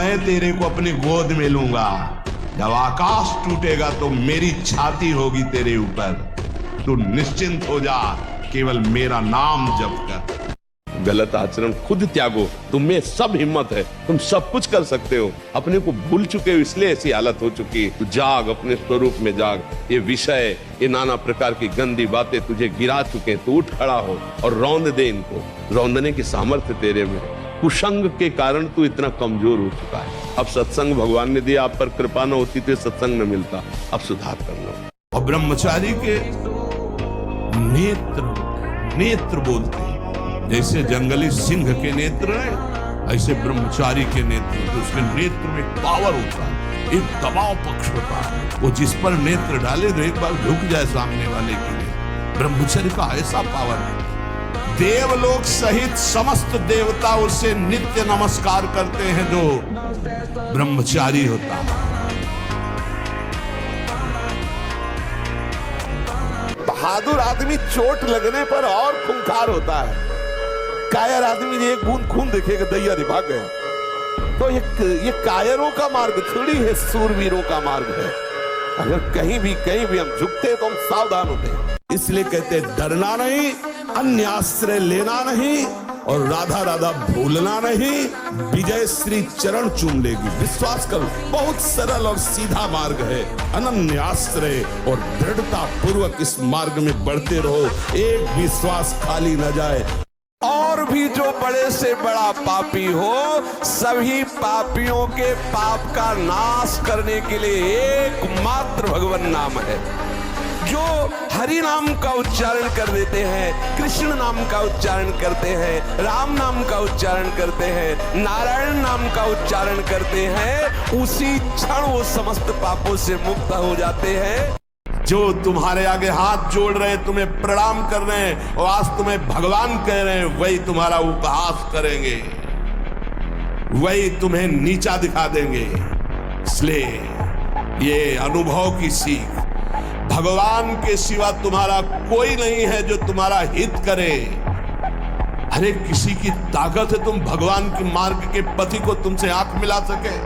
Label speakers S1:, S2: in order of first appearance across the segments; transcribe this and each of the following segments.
S1: मैं तेरे को अपनी गोद में लूंगा। जब आकाश टूटेगा तो मेरी छाती होगी तेरे ऊपर। तू निश्चिंत हो जा, केवल मेरा नाम जप कर।
S2: गलत आचरण खुद त्यागो, तुम में सब हिम्मत है, तुम सब कुछ कर सकते हो। अपने को भूल चुके हो इसलिए ऐसी हालत हो चुकी है। तू जाग, अपने स्वरूप में जाग। ये विषय, ये नाना प्रकार की गंदी बातें तुझे गिरा चुके हैं। तू उठ खड़ा हो और रौंद दे इनको। रौंदने की सामर्थ्य तेरे में। कुसंग के कारण तू इतना कमजोर हो चुका है। अब सत्संग भगवान ने दिया, आप पर कृपा न होती तो सत्संग न मिलता। अब सुधार कर लो।
S1: और ब्रह्मचारी के नेत्र बोलते हैं। जैसे जंगली सिंह के नेत्र है, ऐसे ब्रह्मचारी के नेत्र। तो उसके नेत्र में पावर होता है, एक दबाव पक्ष होता है। वो जिस पर नेत्र डाले तो एक बार झुक जाए सामने वाले के लिए। ब्रह्मचर्य का ऐसा पावर है। देवलोक सहित समस्त देवता उसे नित्य नमस्कार करते हैं जो ब्रह्मचारी होता है।
S2: बहादुर आदमी चोट लगने पर और खूंखार होता है। कायर आदमी एक बूंद खून देखेगा दैया रे भाग गया। तो ये कायरों का मार्ग थोड़ी है, सूरवीरों का मार्ग है। अगर कहीं भी हम झुकते तो हम सावधान होते हैं। इसलिए कहते डरना नहीं, अन्य आश्रय लेना नहीं और राधा राधा भूलना नहीं। विजय श्री चरण चूम लेगी। विश्वास करो, बहुत सरल और सीधा मार्ग है। अनन्य आश्रय और दृढ़ता पूर्वक इस मार्ग में बढ़ते रहो। एक विश्वास खाली न जाए। और भी जो बड़े से बड़ा पापी हो, सभी पापियों के पाप का नाश करने के लिए एकमात्र भगवान नाम है। जो हरि नाम का उच्चारण कर देते हैं, कृष्ण नाम का उच्चारण करते हैं, राम नाम का उच्चारण करते हैं, नारायण नाम का उच्चारण करते हैं, उसी क्षण वो समस्त पापों से मुक्त हो जाते हैं।
S1: जो तुम्हारे आगे हाथ जोड़ रहे, तुम्हें प्रणाम कर रहे हैं और आज तुम्हें भगवान कह रहे हैं, वही तुम्हारा उपहास करेंगे, वही तुम्हें नीचा दिखा देंगे। इसलिए ये अनुभव की सीख, भगवान के सिवा तुम्हारा कोई नहीं है जो तुम्हारा हित करे। अरे किसी की ताकत है तुम भगवान के मार्ग के पति को तुमसे आंख मिला सके,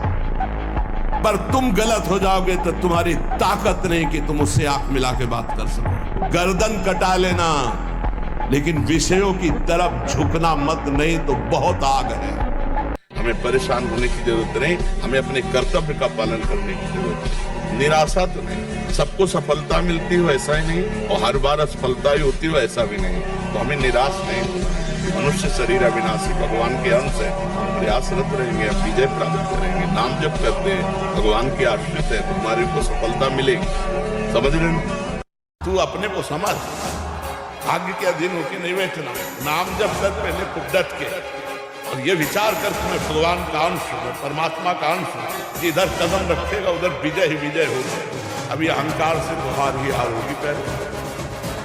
S1: पर तुम गलत हो जाओगे तो तुम्हारी ताकत नहीं कि तुम उससे आंख मिला के बात कर सको। गर्दन कटा लेना, लेकिन विषयों की तरफ झुकना मत, नहीं तो बहुत आग है।
S2: हमें परेशान होने की जरूरत नहीं, हमें अपने कर्तव्य का पालन करने की जरूरत है। निराशा तो नहीं, सबको सफलता मिलती हो ऐसा ही नहीं, और हर बार असफलता ही होती हो ऐसा भी नहीं। तो हमें निराश नहीं होना। मनुष्य शरीर अविनाशी, भगवान के अंश है। प्रयासरत रहेंगे, विजय प्राप्त करेंगे। नाम जप करते हैं, भगवान के आश्रित है, तो हमारे को सफलता मिलेगी। समझ रहे हो?
S1: तू अपने को समझ, भाग्य के अधीन होकर नहीं बैठना। नाम जप कर पहले खूब डट के, और ये विचार कर कि मैं भगवान का अंश हूं, परमात्मा का अंश हूं। जिधर कदम रखेगा उधर विजय ही विजय होगी। अभी अहंकार से तो हार ही हार होगी पहले,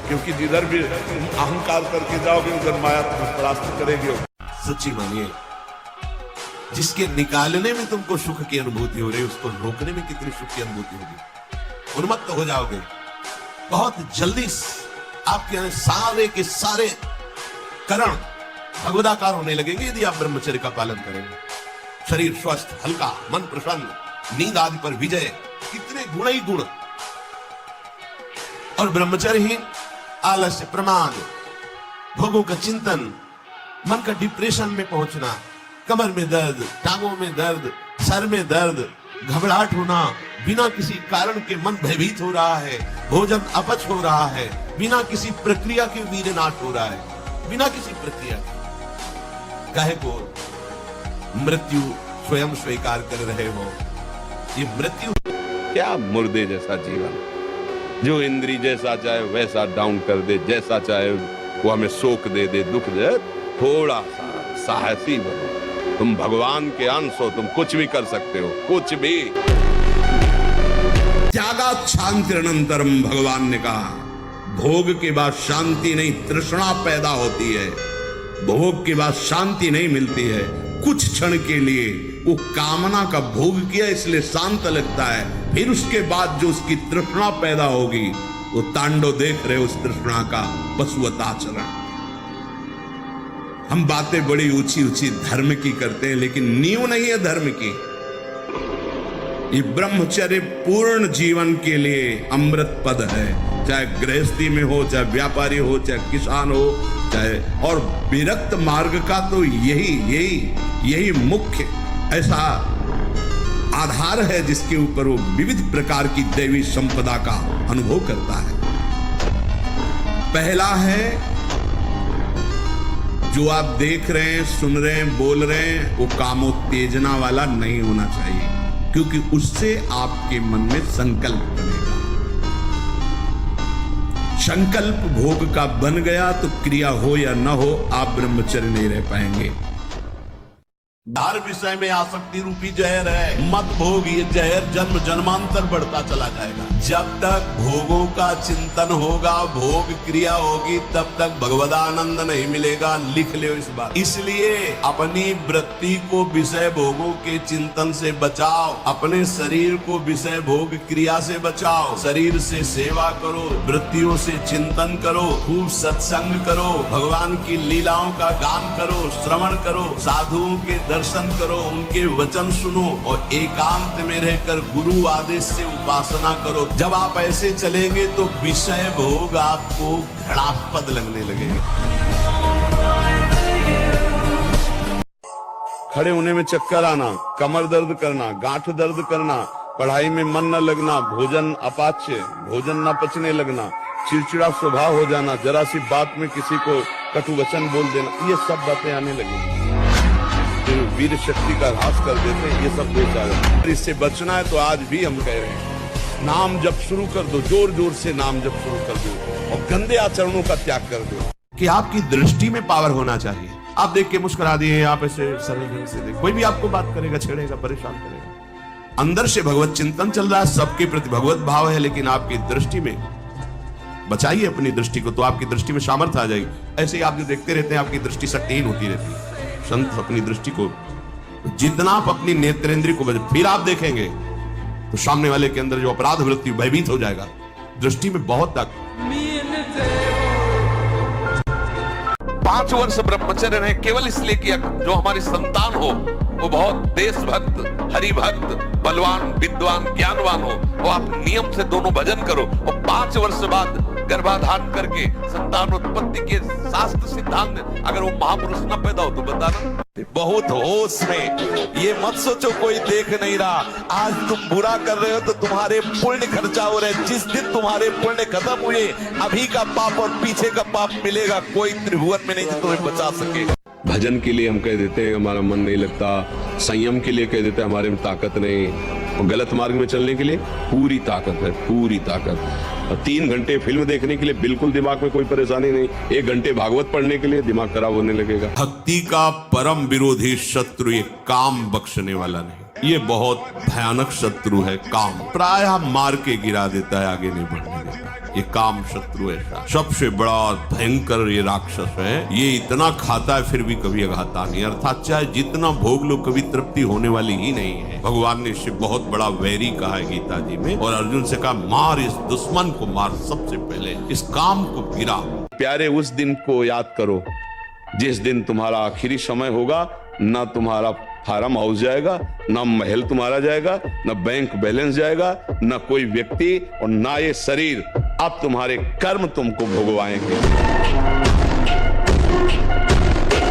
S1: क्योंकि जिधर भी तुम अहंकार करके जाओगे उधर माया तुम्हें परास्त करेगी।
S3: सच्ची मानिए, जिसके निकालने में तुमको सुख की अनुभूति हो रही है, उसको रोकने में कितनी सुख की अनुभूति होगी। उन्मत्त हो जाओगे बहुत जल्दी। आपके सारे के सारे करण भगवदाकार होने लगेंगे यदि आप ब्रह्मचर्य का पालन करेंगे। शरीर स्वस्थ, हल्का, मन प्रसन्न, नींद आदि पर विजय, कितने गुण ही गुण। और ब्रह्मचर्य ही आलस्य, प्रमाद, भोगों का चिंतन, मन का डिप्रेशन में पहुंचना, कमर में दर्द, टांगों में दर्द, सर में दर्द, घबराहट होना, बिना किसी कारण के मन भयभीत हो रहा है, भोजन अपच हो रहा है, बिना किसी प्रक्रिया के वीरनाश हो रहा है, बिना किसी प्रक्रिया के। काहे को मृत्यु स्वयं स्वीकार कर रहे हो। ये मृत्यु
S2: क्या मुर्दे जैसा जीवन, जो इंद्री जैसा चाहे वैसा डाउन कर दे, जैसा चाहे वो हमें शोक दे दे, दुख दे। थोड़ा सा साहसी बनो, तुम भगवान के अंश हो, तुम कुछ भी कर सकते हो, कुछ भी।
S1: त्यागात् शांतिरनंतरम, भगवान ने कहा। भोग के बाद शांति नहीं, तृष्णा पैदा होती है। भोग के बाद शांति नहीं मिलती है। कुछ क्षण के लिए वो कामना का भोग किया इसलिए शांत लगता है, फिर उसके बाद जो उसकी तृष्णा पैदा होगी, वो तांडव देख रहे उस तृष्णा का पशुवताचरण। हम बातें बड़ी ऊंची ऊंची धर्म की करते हैं, लेकिन नींव नहीं है धर्म की। ये ब्रह्मचर्य पूर्ण जीवन के लिए अमृत पद है, चाहे गृहस्थी में हो, चाहे व्यापारी हो, चाहे किसान हो, चाहे और विरक्त मार्ग का तो यही मुख्य ऐसा आधार है जिसके ऊपर वो विविध प्रकार की दैवी संपदा का अनुभव करता है। पहला है जो आप देख रहे हैं, सुन रहे हैं, बोल रहे हैं, वो कामोत्तेजना वाला नहीं होना चाहिए, क्योंकि उससे आपके मन में संकल्प बनेगा। संकल्प भोग का बन गया तो क्रिया हो या न हो आप ब्रह्मचर्य नहीं रह पाएंगे।
S3: हर विषय में आसक्ति रूपी जहर है, मत भोग। ये जहर जन्म जन्मांतर बढ़ता चला जाएगा। जब तक भोगों का चिंतन होगा, भोग क्रिया होगी, तब तक भगवदानंद नहीं मिलेगा। लिख लो इस बात। इसलिए अपनी वृत्ति को विषय भोगों के चिंतन से बचाओ, अपने शरीर को विषय भोग क्रिया से बचाओ। शरीर से सेवा करो, वृत्तियों से चिंतन करो, खूब सत्संग करो, भगवान की लीलाओं का गान करो, श्रवण करो, साधुओं के दर्शन करो, उनके वचन सुनो और एकांत में रहकर गुरु आदेश से उपासना करो। जब आप ऐसे चलेंगे तो विषय भोग आपको घृणास्पद लगने लगेगा।
S1: खड़े होने में चक्कर आना, कमर दर्द करना, गांठ दर्द करना, पढ़ाई में मन न लगना, भोजन अपाच्य, भोजन न पचने लगना, चिड़चिड़ा स्वभाव हो जाना, जरा सी बात में किसी को कटु वचन बोल देना, ये सब बातें आने लगेंगी। वीर शक्ति का ह्रास कर देते हैं, ये सब दोष आ जाते हैं। इससे बचना है तो आज भी हम कह रहे हैं, नाम जप शुरू कर दो, जोर जोर से नाम जप शुरू कर दो और गंदे आचरणों का त्याग कर दो।
S3: कि आपकी दृष्टि में पावर होना चाहिए। आप देख के मुस्कुरा दिए, आप ऐसे सरल ढंग से देख, कोई भी आपको बात करेगा, छेड़ेगा, परेशान करेगा। अंदर से भगवत चिंतन चल रहा है, सबके प्रति भगवत भाव है, लेकिन आपकी दृष्टि में बचाइए अपनी दृष्टि को, तो आपकी दृष्टि में सामर्थ्य आ जाएगी। ऐसे ही आप जो देखते रहते हैं, आपकी दृष्टि शक्तिहीन होती रहती है। संत अपनी दृष्टि को, जितना आप अपनी नेत्रेंद्रिय को फिर आप देखेंगे तो सामने वाले के अंदर जो अपराध वृत्ति भयभीत हो जाएगा। दृष्टि में बहुत ताकत।
S2: 5 वर्ष ब्रह्मचर्य रहे केवल इसलिए कि जो हमारी संतान हो वो बहुत देशभक्त, हरिभक्त, बलवान, विद्वान, ज्ञानवान हो, वो आप नियम से दोनों भजन करो और 5 वर्ष बाद गर्भाधान करके संतान उत्पत्ति के शास्त्र सिद्धांत अगर वो महापुरुष न पैदा हो तो बताना। बहुत होश में, ये मत सोचो कोई देख नहीं रहा। आज तुम बुरा कर रहे हो तो तुम्हारे पुण्य खर्चा हो रहे। जिस दिन तुम्हारे पुण्य खत्म हुए, अभी का पाप और पीछे का पाप मिलेगा, कोई त्रिभुवन में नहीं जो तुम्हें बचा सकेगा।
S4: भजन के लिए हम कह देते हैं हमारा मन नहीं लगता, संयम के लिए कह देते हैं हमारे में ताकत नहीं, और गलत मार्ग में चलने के लिए पूरी ताकत है, पूरी ताकत। 3 घंटे फिल्म देखने के लिए बिल्कुल दिमाग में कोई परेशानी नहीं, 1 घंटे भागवत पढ़ने के लिए दिमाग खराब होने लगेगा।
S1: भक्ति का परम विरोधी शत्रु ये काम बख्शने वाला नहीं, ये बहुत भयानक शत्रु है काम। प्रायः मार के गिरा देता है, आगे नहीं बढ़ने देता। ये काम शत्रु ऐसा सबसे बड़ा भयंकर ये राक्षस है। ये इतना खाता है फिर भी कभी अघाता नहीं, अर्थात चाहे जितना भोग लो कभी तृप्ति होने वाली ही नहीं है। भगवान ने इससे बहुत बड़ा वैरी कहा है गीता जी में, और अर्जुन से कहा मार इस दुश्मन को, मार सबसे पहले इस काम को गिरा।
S4: प्यारे उस दिन को याद करो जिस दिन तुम्हारा आखिरी समय होगा, ना तुम्हारा फार्म हाउस जाएगा, ना महल तुम्हारा जाएगा, ना बैंक बैलेंस जाएगा, ना कोई व्यक्ति और ना ये शरीर। अब तुम्हारे कर्म तुमको भोगवाएंगे।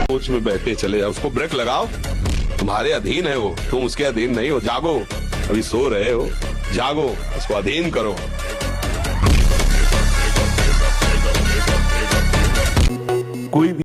S4: सोच में बैठे चले जाओ, उसको ब्रेक लगाओ, तुम्हारे अधीन है वो, तुम उसके अधीन नहीं हो। जागो, अभी सो रहे हो, जागो, उसको अधीन करो।
S2: कोई भी